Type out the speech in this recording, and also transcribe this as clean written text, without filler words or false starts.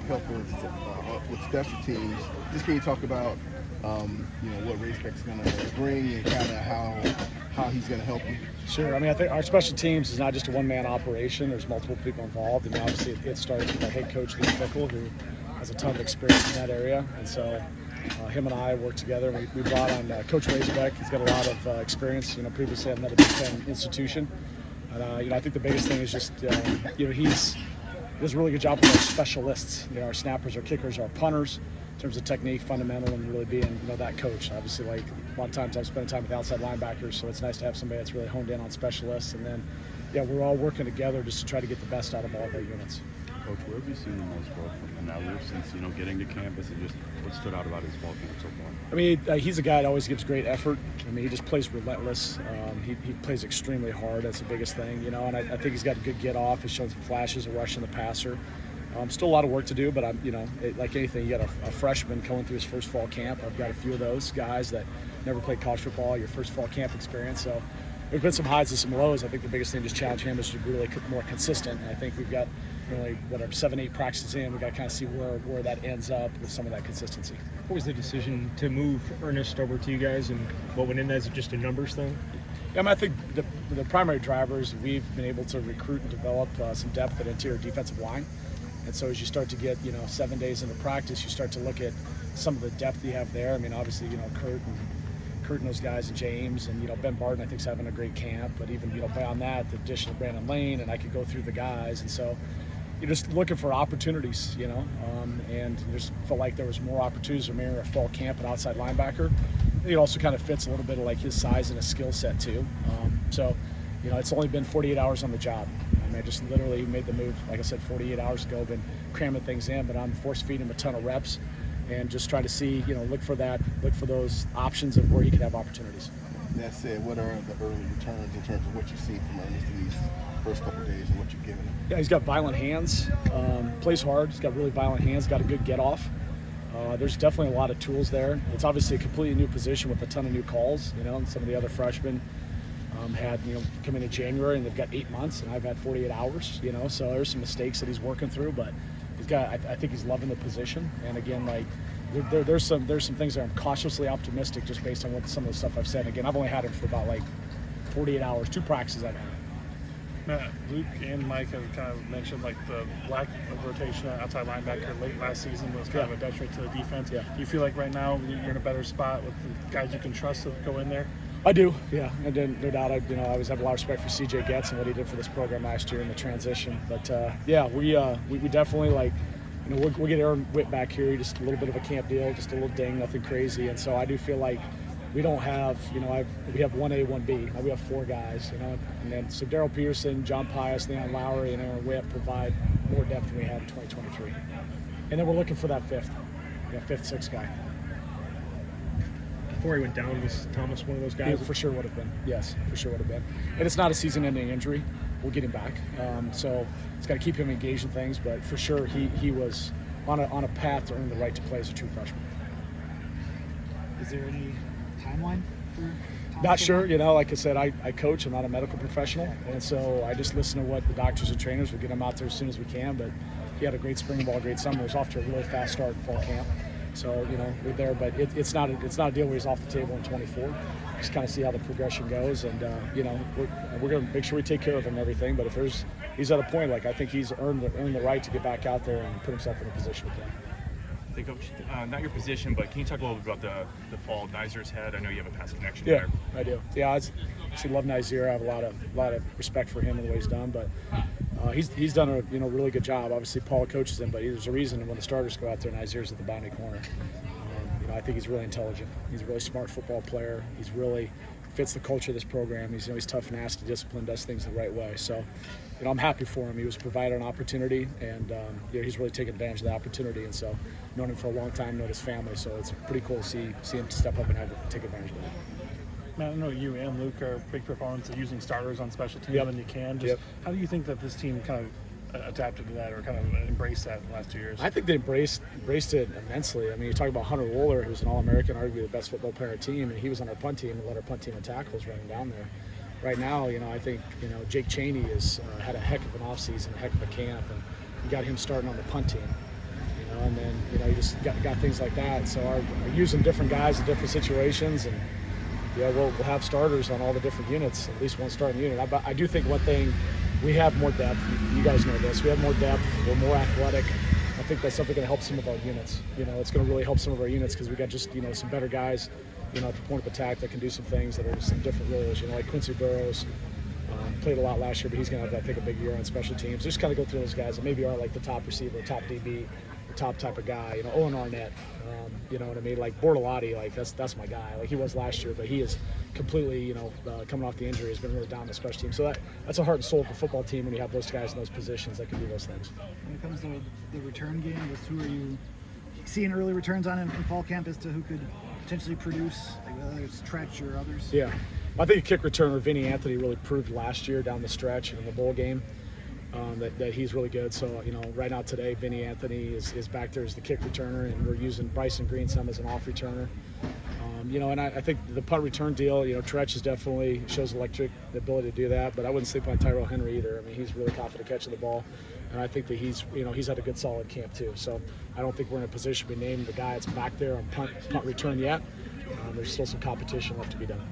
help with special teams. Just can you talk about what Raceback's going to bring and kind of how he's going to help you? Sure. I mean, I think our special teams is not just a one-man operation. There's multiple people involved, and obviously it starts with our head coach, Lee Fickle, who has a ton of experience in that area. And so him and I work together. We brought on Coach Raceback. He's got a lot of experience, previously at another Big Ten institution. And, I think the biggest thing is just, he does a really good job with our specialists, our snappers, our kickers, our punters, in terms of technique, fundamental, and really being, that coach. Obviously, like a lot of times I'm spending time with outside linebackers, so it's nice to have somebody that's really honed in on specialists. And then, we're all working together just to try to get the best out of all of our units. Coach, where have you seen the most growth from Naiser since, getting to campus, and just what stood out about his fall camp so far? I mean, he's a guy that always gives great effort. I mean, he just plays relentless. He plays extremely hard. That's the biggest thing, and I think he's got a good get off. He's shown some flashes of rushing the passer. Still a lot of work to do, but like anything, you got a freshman going through his first fall camp. I've got a few of those guys that never played college football, your first fall camp experience. So there's been some highs and some lows. I think the biggest thing to challenge him is to be really more consistent. And I think we've got really 7-8 practices in. We've got to kind of see where that ends up with some of that consistency. What was the decision to move Earnest over to you guys, and what went in as just a numbers thing? Yeah, I think the primary drivers, we've been able to recruit and develop some depth at interior defensive line. And so as you start to get, 7 days into practice, you start to look at some of the depth you have there. I mean, obviously, Kurt and those guys, and James, and, Ben Barton, I think, is having a great camp. But even, beyond that, the addition of Brandon Lane, and I could go through the guys. And so you're just looking for opportunities, and just felt like there was more opportunities for me in a fall camp at outside linebacker. It also kind of fits a little bit of like his size and his skill set too. So, it's only been 48 hours on the job. I just literally made the move, like I said, 48 hours ago, been cramming things in, but I'm force feeding him a ton of reps and just try to see, look for those options of where he could have opportunities. That said, what are the early returns in terms of what you see from Earnest in these first couple of days and what you've given him? Yeah, he's got violent hands, plays hard, he's got really violent hands, got a good get off. There's definitely a lot of tools there. It's obviously a completely new position with a ton of new calls, and some of the other freshmen had, come in January and they've got 8 months, and I've had 48 hours, so there's some mistakes that he's working through, but I think he's loving the position. And again, like there's some things that I'm cautiously optimistic just based on some of the stuff I've said. And again, I've only had him for about 48 hours, 2 practices I've had him. Matt, Luke and Mike have kind of mentioned the lack of rotation at outside linebacker late last season was kind of a detriment to the defense. Yeah. Do you feel like right now you're in a better spot with the guys you can trust to go in there? I do, yeah. And then, no doubt, I always have a lot of respect for CJ Getz and what he did for this program last year in the transition. But we definitely we'll get Aaron Witt back here, just a little bit of a camp deal, just a little ding, nothing crazy. And so I do feel like we don't have, we have 1A, 1B. We have 4 guys, and then so Darrell Peterson, John Pius, Leon Lowry, and Aaron Witt provide more depth than we had in 2023. And then we're looking for that fifth, 6th guy. Before he went down, was Thomas one of those guys? He for sure would have been. Yes, for sure would have been. And it's not a season-ending injury. We'll get him back. So it's got to keep him engaged in things. But for sure, he was on a path to earn the right to play as a true freshman. Is there any timeline for Thomas? Not sure. Like I said, I coach. I'm not a medical professional, and so I just listen to what the doctors and trainers. We get him out there as soon as we can. But he had a great spring ball, great summer. He was off to a really fast start in fall camp. So, we're there, but it's not a deal where he's off the table in 24. Just kind of see how the progression goes, and we're going to make sure we take care of him and everything. But if he's at a point, I think he's earned the right to get back out there and put himself in a position to play. Hey, Coach, not your position, but can you talk a little bit about the fall Naiser's had? I know you have a past connection there. Yeah, I do. Yeah, I love Naiser. I have a lot of respect for him and the way he's done, but he's done a really good job. Obviously, Paul coaches him, but there's a reason when the starters go out there, Naiser's at the boundary corner. I think he's really intelligent. He's a really smart football player. He's really fits the culture of this program. He's tough, nasty, disciplined, does things the right way. So, I'm happy for him. He was provided an opportunity, and he's really taken advantage of the opportunity. And so, known him for a long time, known his family. So it's pretty cool to see him step up and take advantage of it. Matt, I know you and Luke are big proponents of using starters on special teams when you can. How do you think that this team kind of adapted to that or kind of embraced that in the last 2 years? I think they embraced it immensely. I mean, you talk about Hunter Wooler, who's an All-American, arguably the best football player on the team, and he was on our punt team and led our punt team in tackles running down there. Right now, I think, Jake Chaney has had a heck of an offseason, a heck of a camp, and you got him starting on the punt team. And then you just got things like that. So are using different guys in different situations, and we'll have starters on all the different units, at least one starting unit. I do think one thing, we have more depth. You guys know this. We have more depth. We're more athletic. I think that's something going to help some of our units. It's going to really help some of our units because we got just some better guys, at the point of attack that can do some things that are some different roles. Like Quincy Burrows played a lot last year, but he's going to have, I think, a big year on special teams. Just kind of go through those guys that maybe are like the top receiver, top DB, the top type of guy. Owen Arnett. You know what I mean? Like Bortolotti, like that's my guy. Like he was last year, but he is completely, coming off the injury, has been really down the special team. So that's a heart and soul of a football team when you have those guys in those positions that can do those things. When it comes to the return game, who are you seeing early returns on in fall camp as to who could potentially produce, whether it's Tretch or others? Yeah. I think a kick returner, Vinny Anthony, really proved last year down the stretch in the bowl game. That he's really good. So, right now today, Vinny Anthony is back there as the kick returner, and we're using Bryson Green some as an off returner. And I think the punt return deal, Tretch is definitely shows the ability to do that, but I wouldn't sleep on Tyrell Henry either. I mean, he's really confident catching the ball, and I think that he's had a good solid camp too. So I don't think we're in a position to be named the guy that's back there on punt return yet. There's still some competition left to be done.